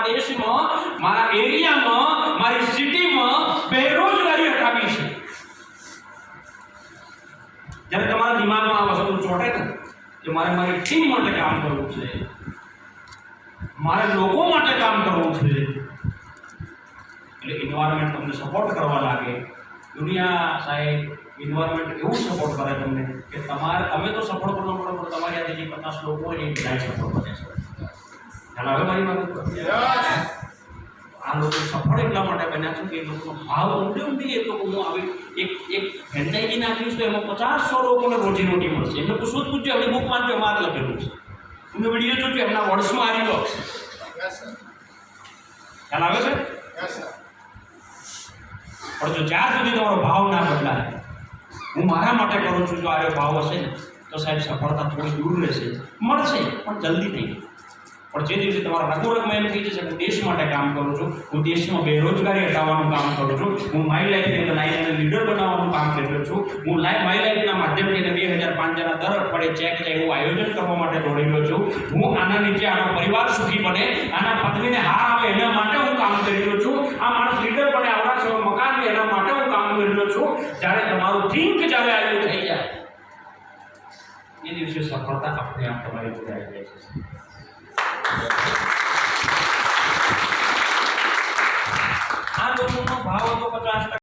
મારા દેશમાં, મારા એરિયામાં, મારી સિટીમાં બેરોજગારી હટાવી છે. જ્યારે તમારા દિમાગમાં આ વસ્તુ ચોટે ને કે મારે મારી ટીમ માટે કામ કરવું છે, મારે લોકો માટે કામ કરવું છે, એટલે એન્વાયરમેન્ટ તમને સપોર્ટ કરવા લાગે. દુનિયા સાહેબ એન્વાયરમેન્ટ એવું સપોર્ટ કરે તમને કે તમે તો સફળ બનો પણ તમારી આજે જે 50 લોકો હોય એ બધા સફળ બને છે. ખ્યાલ આવે મારી વાત? આ લોકો સફળ એટલા માટે બન્યા છે કે એ લોકોનો ભાવ ઊંડી એ લોકો હું આવી એક ફેન્ટાઈજી નાખીશ તો એમાં 50-100 લોકોને રોજીરોટી મળશે. એમને પૂછવું જ પૂછજો, એમની બુક વાંચો, એમાં લખેલું છે. તમે વિડીયો જોજો, એમના વર્ષમાં આવી લો. ખ્યાલ આવે છે? પણ જો જ્યાં સુધી તમારો ભાવ ના બદલાય, હું મારા માટે કરું છું, જો આ ભાવ હશે ને તો સાહેબ સફળતા થોડી દૂર રહેશે, મળશે પણ જલ્દી નહીં. પણ જે દિવસે તમારા રગોરગમાં એમ થઈ જશે હું દેશ માટે કામ કરું છું, હું દેશમાં બેરોજગારી હટાવવાનું કામ કરું છું, હું માય લાઈફની અંદર લીડર બનાવવાનું કામ કરી રહ્યો છું, હું માય લાઈફના માધ્યમથી 2005 જણા દર અઠવાડિયે ચેક જાય એવું આયોજન કરવા માટે દોડી રહ્યો છું, હું આના નીચે આનો પરિવાર સુખી બને, આના પત્નીને હાર આવે એના માટે હું કામ કરી રહ્યો છું, આ માણસ લીડર બને, આવડા છો મકાન લે એના માટે હું કામ કરી રહ્યો છું. જ્યારે તમારું થિંક જ્યારે આવ્યું થઈ જાય એ દિવસે સફળતા આપણે આપ તમારી જોડે આવી જાય છે. આ લોકોનો ભાવ હતો 50%.